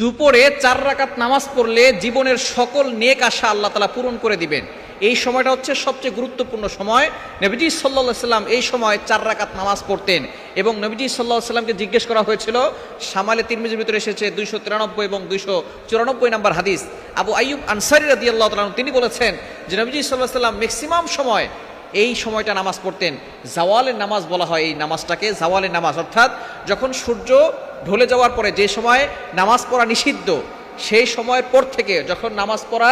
দুপুরে 4 রাকাত নামাজ পড়লে জীবনের সকল নেক আশা আল্লাহ তাআলা পূরণ করে দিবেন। এই সময়টা হচ্ছে সবচেয়ে গুরুত্বপূর্ণ সময়। নবীজি সাল্লাল্লাহু আলাইহি সাল্লাম এই সময় 4 রাকাত নামাজ পড়তেন এবং নবীজি সাল্লাল্লাহু আলাইহি সাল্লামকে জিজ্ঞেস করা হয়েছিল, শামালে তিরমিজির ভিতরে এসেছে 293 এবং 294 নম্বর হাদিস। আবু আইয়ুব আনসারী রাদিয়াল্লাহু তাআলা তিনি বলেছেন যে নবীজি সাল্লাল্লাহু আলাইহি সাল্লাম ম্যাক্সিমাম সময় এই সময়টা নামাজ পড়তেন। জাওয়ালের নামাজ বলা হয় এই নামাজটাকে, জাওয়ালের নামাজ অর্থাৎ যখন সূর্য ঢলে যাওয়ার পরে যে সময় নামাজ পড়া নিষিদ্ধ, সেই সময়ের পর থেকে যখন নামাজ পড়া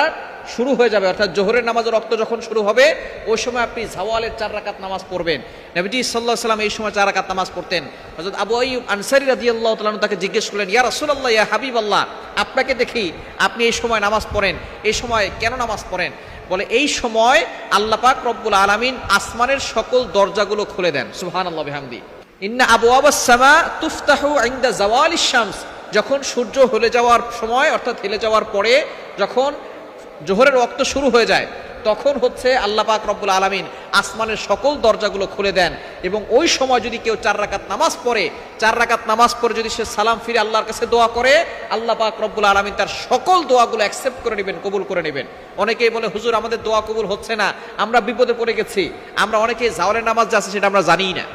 শুরু হয়ে যাবে অর্থাৎ জোহরের নামাজের রক্ত যখন শুরু হবে ওই সময় আপনি জাওয়ালের 4 রাকাত নামাজ পড়বেন। নবীজি সাল্লাল্লাহু আলাইহি সাল্লাম এই সময় 4 রাকাত নামাজ পড়তেন। হযরত আবু আইয়ুব আনসারী রাদিয়াল্লাহু তাআলা তাকে জিজ্ঞেস করলেন, ইয়া রাসূলুল্লাহ, ইয়া হাবিবাল্লাহ, আপনাকে দেখি আপনি এই সময় নামাজ পড়েন, এই সময় কেন নামাজ পড়েন? বলে এই সময় আল্লাহ পাক রব্বুল আলামিন আসমানের সকল দরজাগুলো খুলে দেন। সুবহানাল্লাহ বিহামদি। ইন্না আবওয়াবাস সামা তুফতাহু ইনদা জাওয়ালিশ শামস, যখন সূর্য হেলে যাওয়ার সময় অর্থাৎ হেলে যাওয়ার পরে যখন জোহরের ওয়াক্ত শুরু হয়ে যায় তখন হচ্ছে আল্লাহ পাক রব্বুল আলামিন আসমানের সকল দরজাগুলো খুলে দেন এবং ওই সময় যদি কেউ 4 রাকাত নামাজ পড়ে, 4 রাকাত নামাজ পড়ে যদি সে সালাম ফিরে আল্লাহর কাছে দোয়া করে, আল্লাহ পাক রব্বুল আলামিন তার সকল দোয়াগুলো অ্যাকসেপ্ট করে নেবেন, কবুল করে নেবেন। অনেকেই বলে, হুজুর আমাদের দোয়া কবুল হচ্ছে না, আমরা বিপদে পড়ে গেছি। আমরা অনেকে জাওয়ালের নামাজ যা আছে সেটা আমরা জানিই না।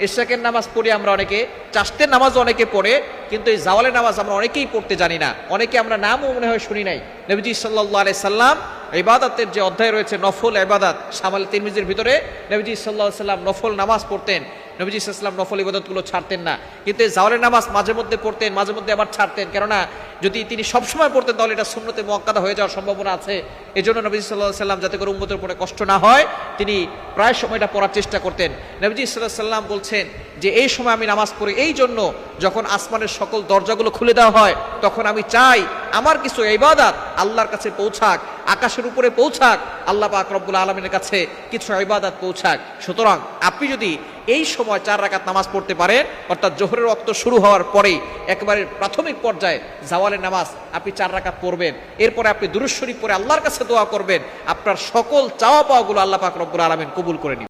ইশরাকের নামাজ পড়ি আমরা অনেকে, চাশতের নামাজ অনেকে পড়ে, কিন্তু এই জাওয়ালের নামাজ আমরা অনেকেই পড়তে জানি না। অনেকে আমরা নামও মনে হয় শুনি নাই। নবীজি সাল্লাল্লাহু আলাইহি সাল্লাম ইবাদতের যে অধ্যায় রয়েছে নফল ইবাদত, শামাল তিরমিজির ভিতরে নবীজি সাল্লাল্লাহু আলাইহি সাল্লাম নফল নামাজ পড়তেন। নবীজি সাল্লাল্লাহু আলাইহি সাল্লাম নফল ইবাদতগুলো ছাড়তেন না, কিন্তু এই জাওয়ালের নামাজ মাঝে মধ্যে পড়তেন, মাঝে মধ্যে আবার ছাড়তেন। কেননা যদি তিনি সবসময় পড়তেন তাহলে এটা সুন্নতে মুআক্কাদা হয়ে যাওয়ার সম্ভাবনা আছে। এজন্য নবীজি সাল্লাল্লাহু আলাইহি সাল্লাম যাতে করে উম্মতের উপরে কষ্ট না হয় তিনি প্রায় সময়টা পড়ার চেষ্টা করতেন। নবীজি সাল্লাল্লাহু আলাইহি সাল্লাম বলছেন যে এই সময় আমি নামাজ পড়ি এই জন্য, যখন আসমানের সকল দরজাগুলো খুলে দেওয়া হয় তখন আমি চাই আমার কিছু ইবাদত আল্লাহর কাছে পৌঁছাক, আকাশের উপরে পৌঁছাক, আল্লাহ পাক রব্বুল আলামিনের কাছে কিছু ইবাদত পৌঁছাক। সুতরাং আপনি যদি এই সময় 4 রাকাত নামাজ পড়তে পারেন অর্থাৎ জোহরের ওয়াক্ত শুরু হওয়ার পরেই একেবারে প্রাথমিক পর্যায়ে জাওয়ালের নামাজ আপনি 4 রাকাত পড়বেন, এরপরে আপনি দুরূদ শরীফ পড়ে আল্লাহর কাছে দোয়া করবেন, আপনার সকল চাওয়া পাওয়াগুলো আল্লাহ পাক রব্বুল আলামিন কবুল করে নেবেন।